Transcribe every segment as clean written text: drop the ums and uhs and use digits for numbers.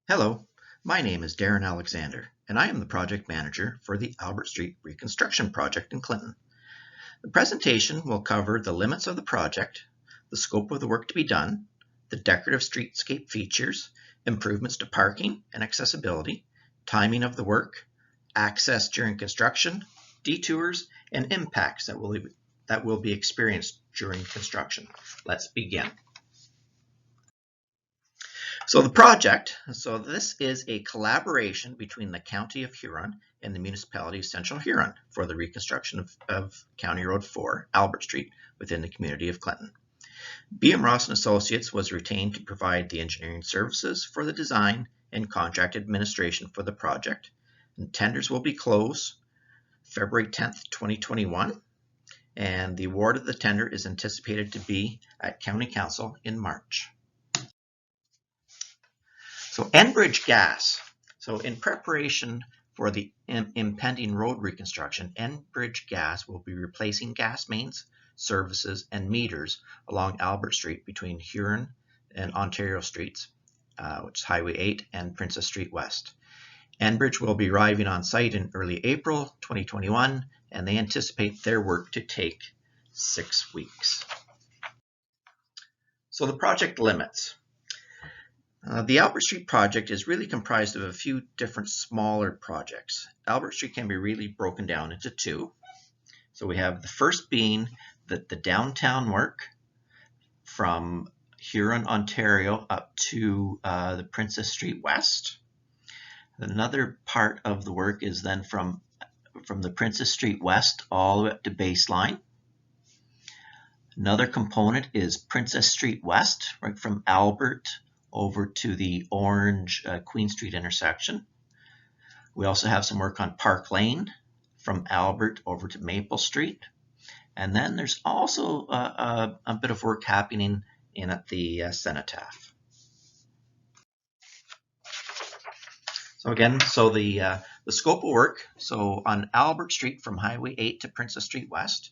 Hello, my name is Darren Alexander, and I am the project manager for the Albert Street Reconstruction project in Clinton. The presentation will cover the limits of the project, the scope of the work to be done, the decorative streetscape features, improvements to parking and accessibility, timing of the work, access during construction, detours, and impacts that will be experienced during construction. Let's begin. This is a collaboration between the County of Huron and the Municipality of Central Huron for the reconstruction of County Road 4, Albert Street, within the community of Clinton. B.M. Ross & Associates was retained to provide the engineering services for the design and contract administration for the project. And tenders will be closed February 10th, 2021, and the award of the tender is anticipated to be at County Council in March. So Enbridge Gas. So in preparation for the impending road reconstruction, Enbridge Gas will be replacing gas mains, services, and meters along Albert Street between Huron and Ontario Streets, which is Highway 8 and Princess Street West. Enbridge will be arriving on site in early April 2021, and they anticipate their work to take 6 weeks. So the project limits. The Albert Street project is really comprised of a few different smaller projects. Albert Street can be really broken down into two. So we have the first being the downtown work from Huron, Ontario up to the Princess Street West. Another part of the work is then from the Princess Street West all the way up to Baseline. Another component is Princess Street West, right from Albert over to the Orange Queen Street intersection. We also have some work on Park Lane from Albert over to Maple Street. And then there's also a bit of work happening at the Cenotaph. So again, the scope of work, so on Albert Street from Highway 8 to Princess Street West,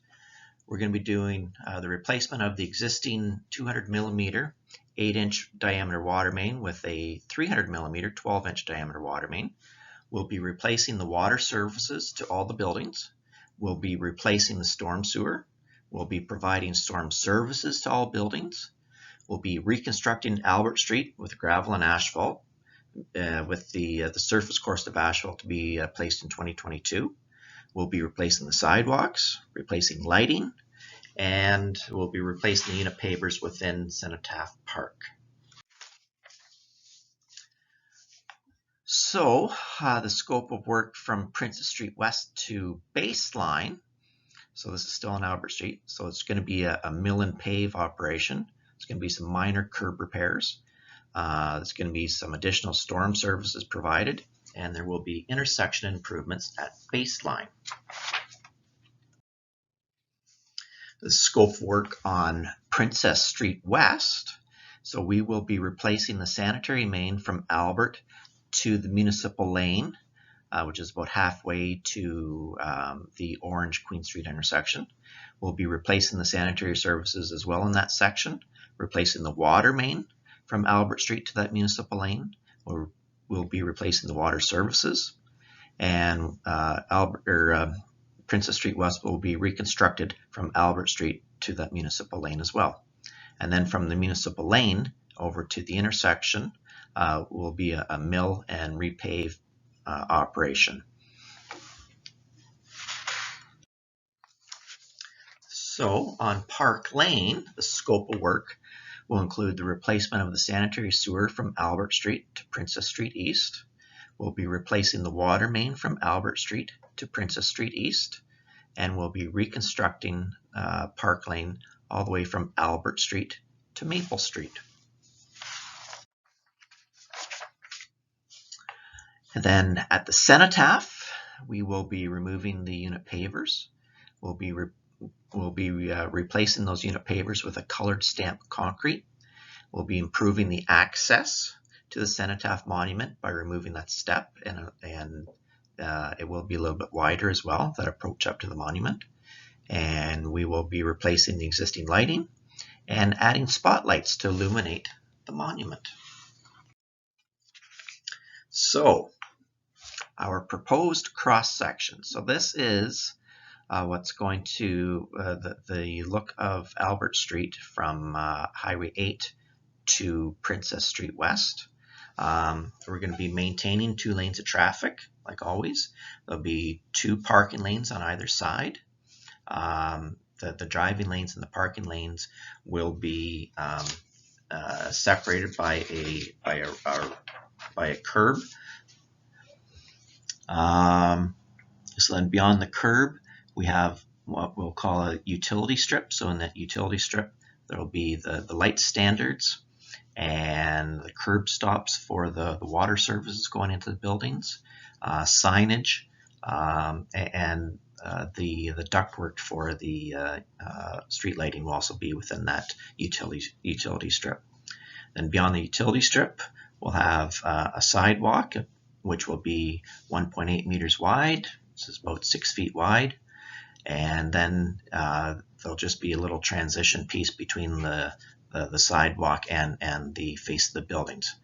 we're going to be doing the replacement of the existing 200 millimeter 8-inch diameter water main with a 300 millimeter 12-inch diameter water main. We'll be replacing the water services to all the buildings. We'll be replacing the storm sewer. We'll be providing storm services to all buildings. We'll be reconstructing Albert Street with gravel and asphalt, with the surface course of asphalt to be placed in 2022. We'll be replacing the sidewalks, replacing lighting, and we'll be replacing the unit pavers within Cenotaph Park. So the scope of work from Princess Street West to Baseline, so this is still on Albert Street, so it's going to be a mill and pave operation. It's going to be some minor curb repairs. There's going to be some additional storm services provided, and there will be intersection improvements at Baseline. The scope of work on Princess Street West. So we will be replacing the sanitary main from Albert to the municipal lane, which is about halfway to the Orange Queen Street intersection. We'll be replacing the sanitary services as well in that section, replacing the water main from Albert Street to that municipal lane. We'll be replacing the water services, and Princess Street West will be reconstructed from Albert Street to that municipal lane as well. And then from the municipal lane over to the intersection will be a mill and repave operation. So on Park Lane, the scope of work will include the replacement of the sanitary sewer from Albert Street to Princess Street East. We'll be replacing the water main from Albert Street to Princess Street East, and we'll be reconstructing Park Lane all the way from Albert Street to Maple Street. And then at the Cenotaph, we will be removing the unit pavers. We'll be replacing those unit pavers with a colored stamped concrete. We'll be improving the access to the Cenotaph Monument by removing that step, and it will be a little bit wider as well, that approach up to the monument. And we will be replacing the existing lighting and adding spotlights to illuminate the monument. So our proposed cross section. So this is what's going to the look of Albert Street from Highway 8 to Princess Street West. We're going to be maintaining 2 lanes of traffic, like always. There'll be 2 parking lanes on either side. The driving lanes and the parking lanes will be separated by a curb. So then beyond the curb, we have what we'll call a utility strip. So in that utility strip, there will be the light standards and the curb stops for the water services going into the buildings, signage, and the ductwork for the street lighting will also be within that utility strip. Then beyond the utility strip, we'll have a sidewalk, which will be 1.8 meters wide. This is about 6 feet wide. And then there'll just be a little transition piece between the sidewalk and the face of the buildings.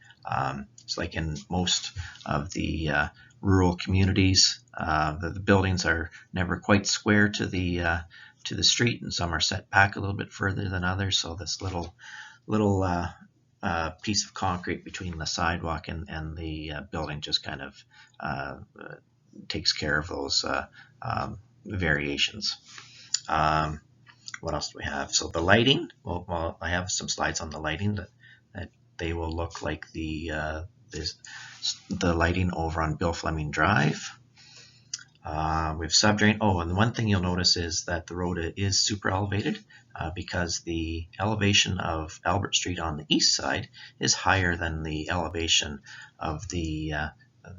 It's like in most of the rural communities, the buildings are never quite square to the street, and some are set back a little bit further than others. So this little piece of concrete between the sidewalk and the building just kind of takes care of those variations. What else do we have? So the lighting, well, I have some slides on the lighting that they will look like the lighting over on Bill Fleming Drive. We have subdrain. Oh, and the one thing you'll notice is that the road is super elevated because the elevation of Albert Street on the east side is higher than the elevation of the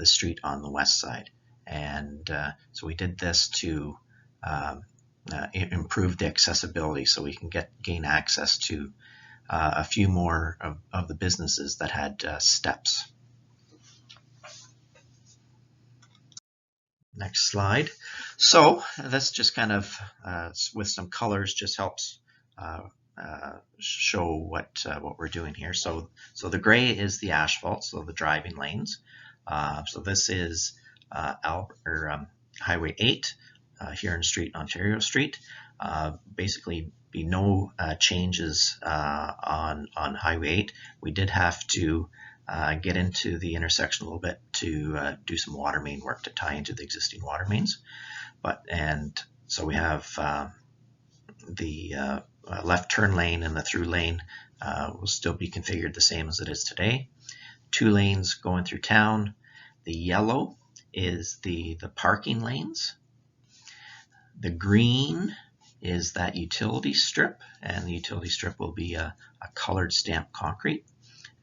street on the west side. And so we did this to improve the accessibility, so we can gain access to a few more of the businesses that had steps. Next slide. So this just kind of with some colors just helps show what we're doing here. So the gray is the asphalt, so the driving lanes. So this is Highway 8 here in Ontario Street. Basically be no changes on Highway 8. We did have to get into the intersection a little bit to do some water main work to tie into the existing water mains. So we have the left turn lane and the through lane will still be configured the same as it is today. 2 lanes going through town. The yellow is the parking lanes. The green is that utility strip, and the utility strip will be a colored stamped concrete.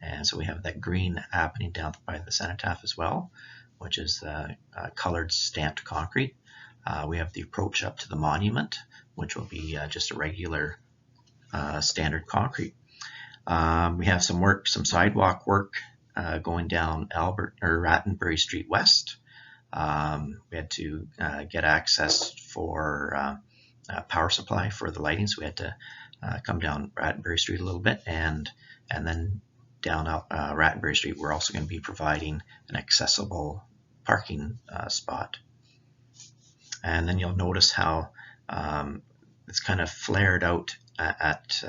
And so we have that green happening down by the cenotaph as well, which is colored stamped concrete. We have the approach up to the monument, which will be just a regular standard concrete. We have some sidewalk work going down Rattenbury Street West. We had to get access for power supply for the lighting, so we had to come down Rattenbury Street a little bit, and then down Rattenbury Street we're also going to be providing an accessible parking spot. And then you'll notice how it's kind of flared out at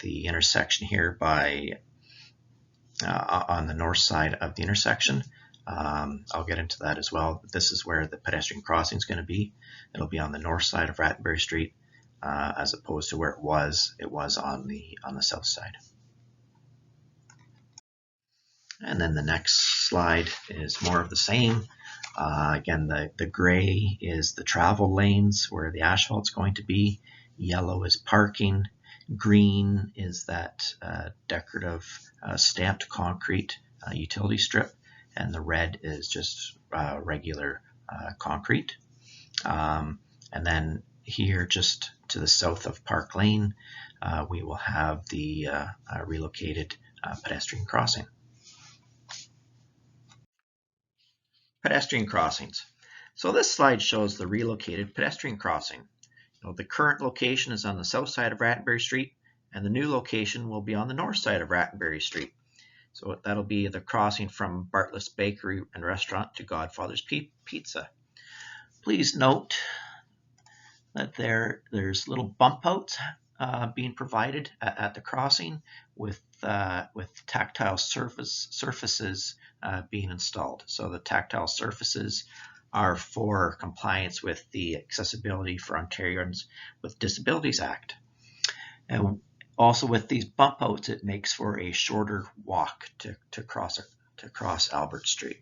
the intersection here on the north side of the intersection. I'll get into that as well. This is where the pedestrian crossing is going to be. It'll be on the north side of Rattenbury Street as opposed to where it was on the south side. And then the next slide is more of the same. Again, the gray is the travel lanes where the asphalt's going to be. Yellow is parking. Green is that decorative stamped concrete utility strip. And the red is just regular concrete. And then here, just to the south of Park Lane, we will have the relocated pedestrian crossing. Pedestrian crossings. So this slide shows the relocated pedestrian crossing. The current location is on the south side of Rattenbury Street, and the new location will be on the north side of Rattenbury Street. So that'll be the crossing from Bartlett's Bakery and Restaurant to Godfather's Pizza. Please note that there's little bump outs being provided at the crossing with tactile surfaces being installed. So the tactile surfaces are for compliance with the Accessibility for Ontarians with Disabilities Act. And also with these bump outs, it makes for a shorter walk to cross Albert Street.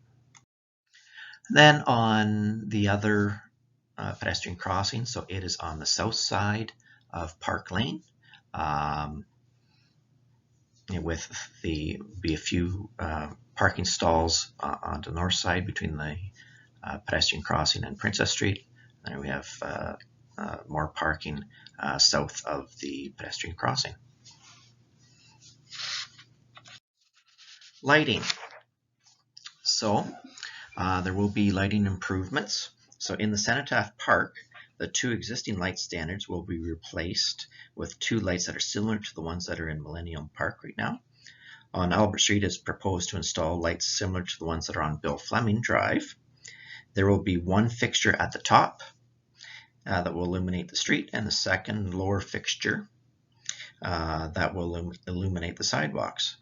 Then on the other pedestrian crossing, so it is on the south side of Park Lane, with be a few parking stalls on the north side between the pedestrian crossing and Princess Street. Then we have more parking south of the pedestrian crossing. Lighting. So there will be lighting improvements. So in the Cenotaph Park, the 2 existing light standards will be replaced with 2 lights that are similar to the ones that are in Millennium Park right now. On Albert Street, it's proposed to install lights similar to the ones that are on Bill Fleming Drive. There will be 1 fixture at the top that will illuminate the street, and the second lower fixture that will illuminate the sidewalks.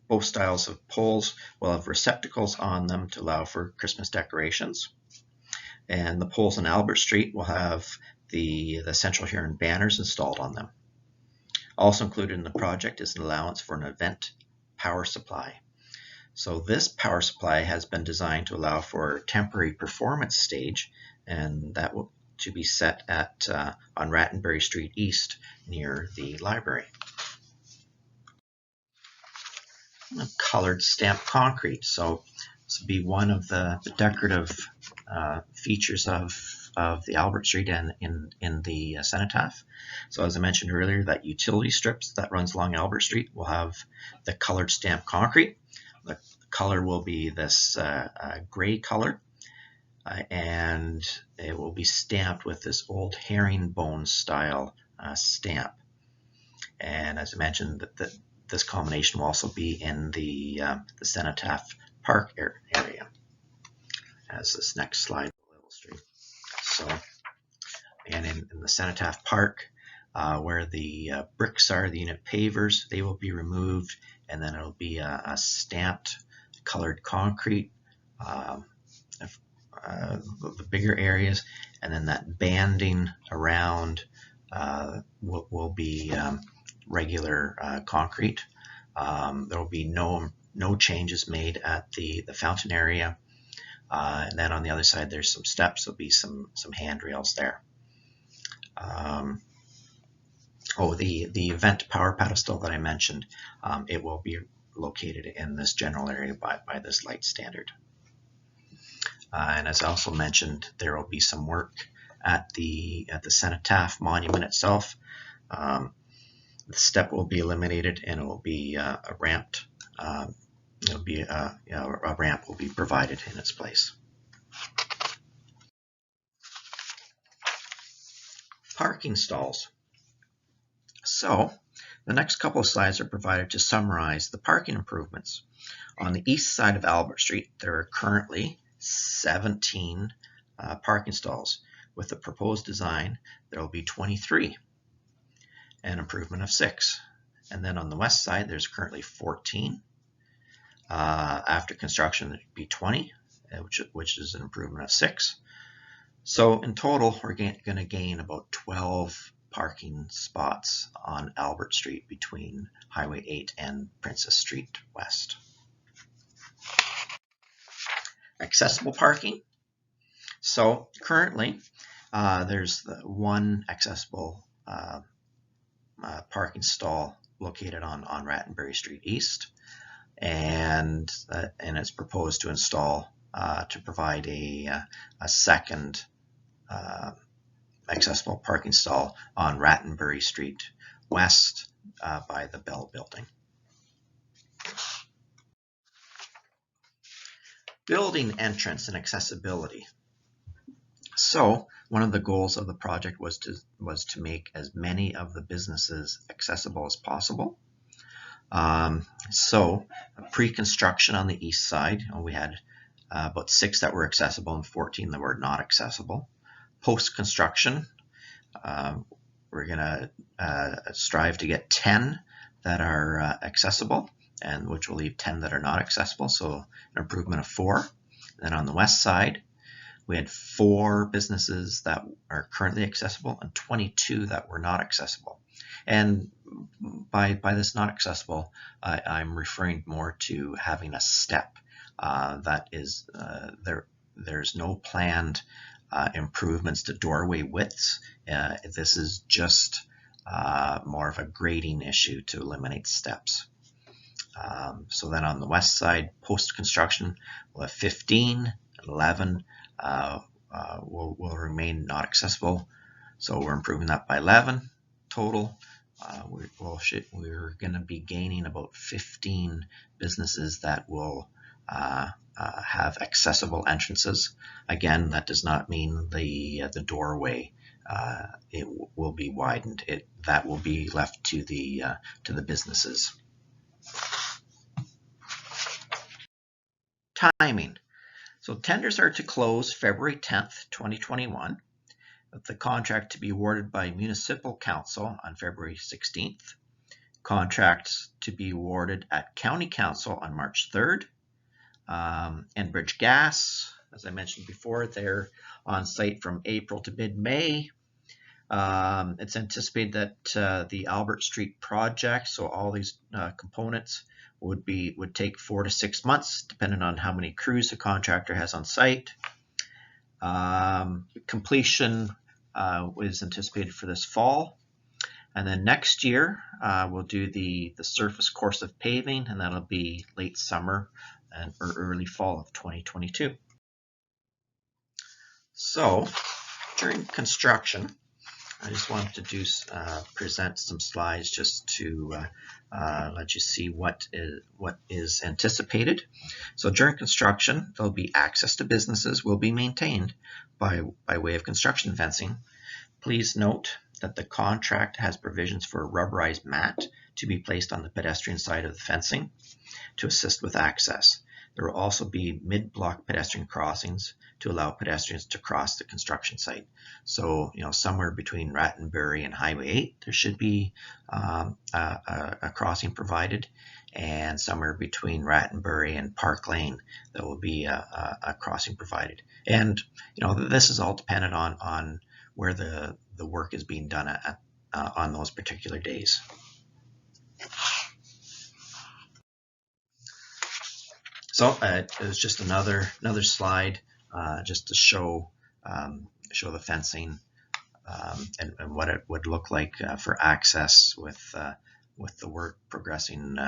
Both styles of poles will have receptacles on them to allow for Christmas decorations. And the poles on Albert Street will have the Central Huron banners installed on them. Also included in the project is an allowance for an event power supply. So this power supply has been designed to allow for a temporary performance stage, and that will to be set at on Rattenbury Street East near the library. Colored stamped concrete. So this will be one of the decorative features of the Albert Street and in the Cenotaph. So as I mentioned earlier, that utility strips that runs along Albert Street will have the colored stamped concrete. The color will be this gray color, and it will be stamped with this old herringbone style stamp. And as I mentioned, this combination will also be in the Cenotaph Park area, as this next slide will illustrate. So, and in the Cenotaph Park, where the bricks are, the unit pavers, they will be removed, and then it'll be a stamped colored concrete, the bigger areas, and then that banding around will be regular concrete. There will be no changes made at the fountain area, and then on the other side there's some steps. There'll be some handrails there. The event power pedestal that I mentioned, it will be located in this general area by this light standard. And as I also mentioned, there will be some work at the Cenotaph monument itself. The step will be eliminated, and it will be a ramp will be provided in its place. Parking stalls. So the next couple of slides are provided to summarize the parking improvements. On the east side of Albert Street, there are currently 17 parking stalls. With the proposed design, there will be 23, an improvement of 6. And then on the west side, there's currently 14. After construction, there will be 20, which is an improvement of 6. So in total, we're going to gain about 12 parking spots on Albert Street between Highway 8 and Princess Street West. Accessible parking. So currently, there's one accessible parking stall located on Rattenbury Street East, and it's proposed to install to provide a second accessible parking stall on Rattenbury Street West by the Bell Building. Building entrance and accessibility. So one of the goals of the project was to make as many of the businesses accessible as possible. So pre-construction on the east side, we had about 6 that were accessible and 14 that were not accessible. Post-construction, we're going to strive to get 10 that are accessible, and which will leave 10 that are not accessible, so an improvement of 4. Then on the west side, we had 4 businesses that are currently accessible and 22 that were not accessible. And by this not accessible, I'm referring more to having a step that is there's no planned improvements to doorway widths. This is just more of a grading issue to eliminate steps. So then on the west side, post-construction, we'll have 15, 11 will remain not accessible. So we're improving that by 11 total. We're going to be gaining about 15 businesses that will have accessible entrances. Again, that does not mean the doorway it will be widened. That will be left to the businesses. Timing. So tenders are to close February 10th, 2021. With the contract to be awarded by Municipal Council on February 16th. Contracts to be awarded at County Council on March 3rd. Enbridge Gas, as I mentioned before, they're on site from April to mid-May. It's anticipated that the Albert Street project, so all these components, would take 4 to 6 months, depending on how many crews the contractor has on site. Completion is anticipated for this fall, and then next year we'll do the surface course of paving, and that'll be late summer or early fall of 2022. So during construction, I just wanted to present some slides just to let you see what is anticipated. So during construction, there'll be access to businesses will be maintained by way of construction fencing. Please note that the contract has provisions for a rubberized mat to be placed on the pedestrian side of the fencing to assist with access. There will also be mid-block pedestrian crossings to allow pedestrians to cross the construction site. So, somewhere between Rattenbury and Highway 8, there should be a crossing provided, and somewhere between Rattenbury and Park Lane, there will be a crossing provided. And, this is all dependent on where the work is being done on those particular days. So it was just another slide just to show the fencing and what it would look like for access with the work progressing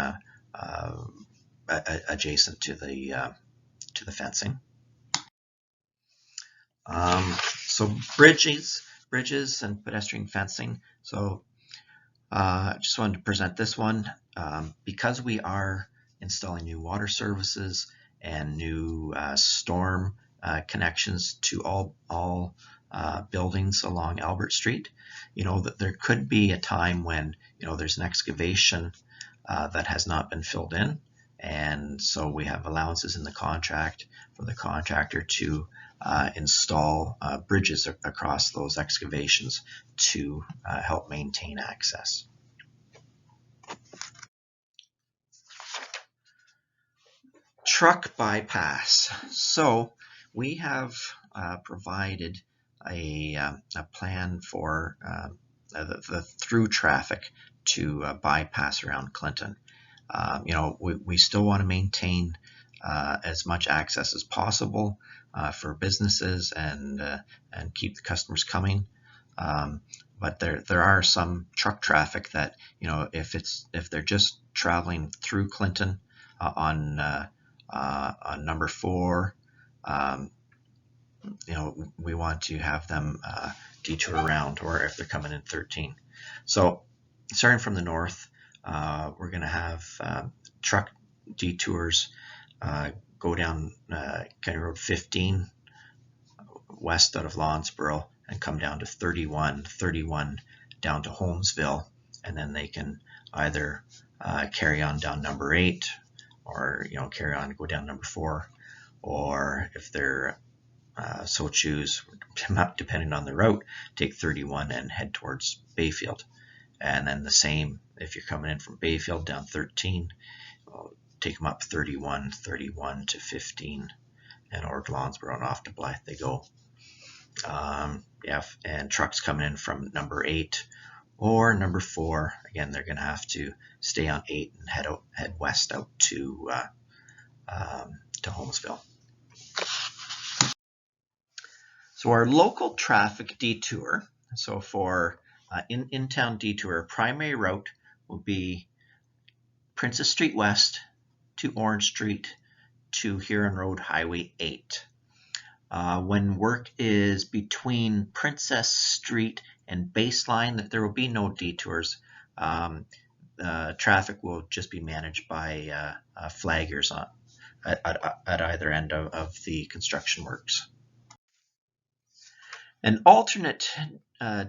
adjacent to the fencing. So bridges and pedestrian fencing. So I just wanted to present this one because we are installing new water services and new storm connections to all buildings along Albert Street. That there could be a time when there's an excavation that has not been filled in, and so we have allowances in the contract for the contractor to install bridges across those excavations to help maintain access. Truck bypass. So we have provided a plan for the through traffic to bypass around Clinton. We still want to maintain as much access as possible for businesses and keep the customers coming. But there are some truck traffic that if they're just traveling through Clinton on number 4, we want to have them detour around, or if they're coming in 13. So starting from the north, we're going to have truck detours go down County Road 15 west out of Lawrenceboro and come down to 31 down to Holmesville, and then they can either carry on down number 8, or carry on and go down number 4, or if they're so choose, depending on the route, take 31 and head towards Bayfield. And then the same if you're coming in from Bayfield down 13, take them up 31 to 15, and over to Lonsborough and off to Blythe they go. And trucks coming in from number 8 or number 4, again, they're going to have to stay on 8 and head west out to Holmesville. So our local traffic detour, so for in-town detour, primary route will be Princess Street West to Orange Street to Huron Road Highway 8. When work is between Princess Street and Baseline, there will be no detours. Traffic will just be managed by flaggers at either end of the construction works. An alternate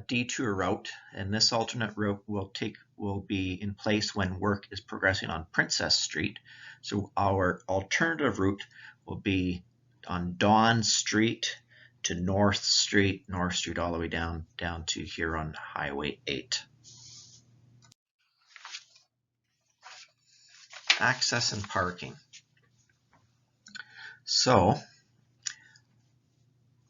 detour route, and this alternate route will be in place when work is progressing on Princess Street. So our alternative route will be on Dawn Street to North Street all the way down to Huron Highway 8. Access and parking. So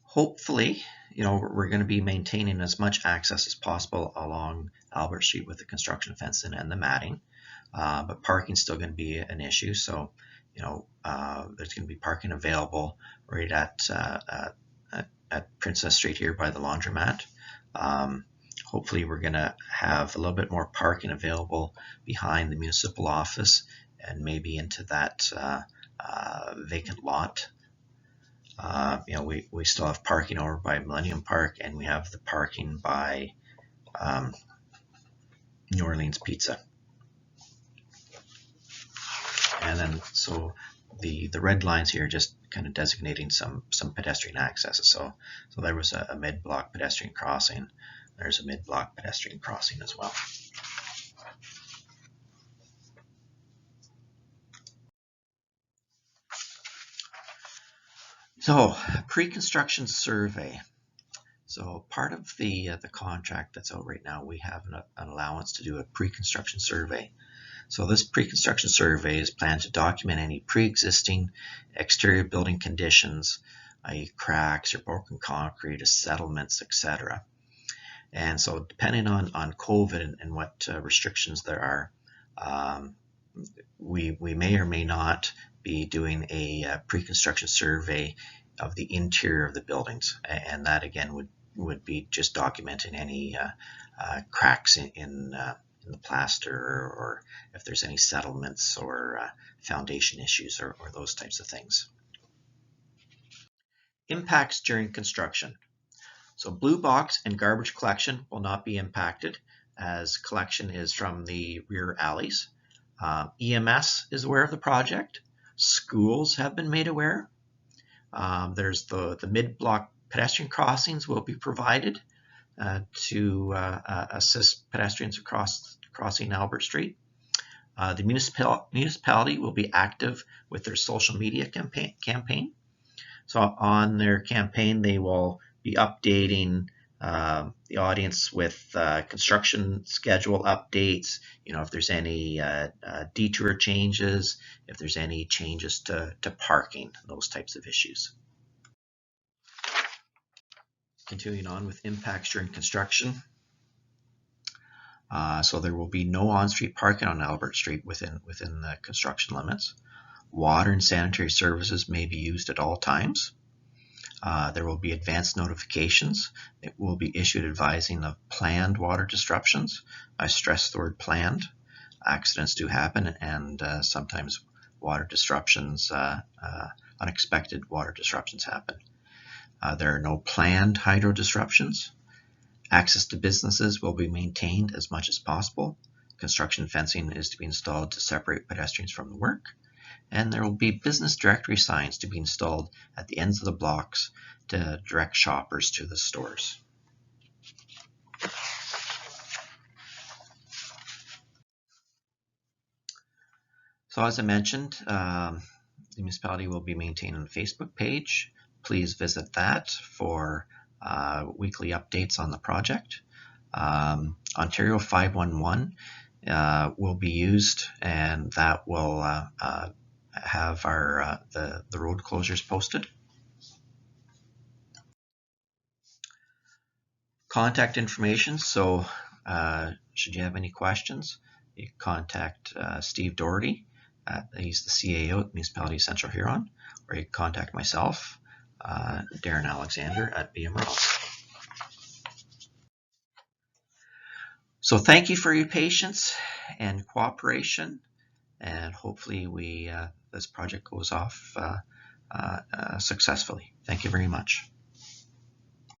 hopefully, we're going to be maintaining as much access as possible along Albert Street with the construction fencing and the matting, but parking's still going to be an issue. So, there's going to be parking available right at Princess Street here by the laundromat. Hopefully, we're going to have a little bit more parking available behind the municipal office and maybe into that vacant lot. We still have parking over by Millennium Park, and we have the parking by New Orleans Pizza. And then so the red lines here just kind of designating some pedestrian accesses. So there was a mid-block pedestrian crossing. There's a mid-block pedestrian crossing as well. So, pre-construction survey. So part of the contract that's out right now, we have an allowance to do a pre-construction survey. So this pre-construction survey is planned to document any pre-existing exterior building conditions, i.e. cracks or broken concrete, settlements, etc. And so depending on COVID and what restrictions there are, we may or may not be doing a pre-construction survey of the interior of the buildings, and that again would be just documenting any cracks in the plaster, or if there's any settlements or foundation issues or those types of things. Impacts during construction. So blue box and garbage collection will not be impacted, as collection is from the rear alleys. EMS is aware of the project. Schools have been made aware. There's the mid-block pedestrian crossings will be provided to assist pedestrians crossing Albert Street. The municipality will be active with their social media campaign. So on their campaign, they will be updating the audience with construction schedule updates, if there's any detour changes, if there's any changes to parking, those types of issues. Continuing on with impacts during construction. So there will be no on-street parking on Albert Street within the construction limits. Water and sanitary services may be used at all times. There will be advanced notifications. It will be issued advising of planned water disruptions. I stress the word planned. Accidents do happen, and sometimes water disruptions, unexpected water disruptions happen. There are no planned hydro disruptions. Access to businesses will be maintained as much as possible. Construction fencing is to be installed to separate pedestrians from the work. And there will be business directory signs to be installed at the ends of the blocks to direct shoppers to the stores. So as I mentioned, the municipality will be maintaining a Facebook page. Please visit that for weekly updates on the project. Ontario 511 will be used, and that will have our the road closures posted. Contact information. So should you have any questions, you can contact Steve Doherty. He's the CAO at the Municipality of Central Huron, or you can contact myself, Darren Alexander at BMRL. So thank you for your patience and cooperation, and hopefully this project goes off successfully. Thank you very much.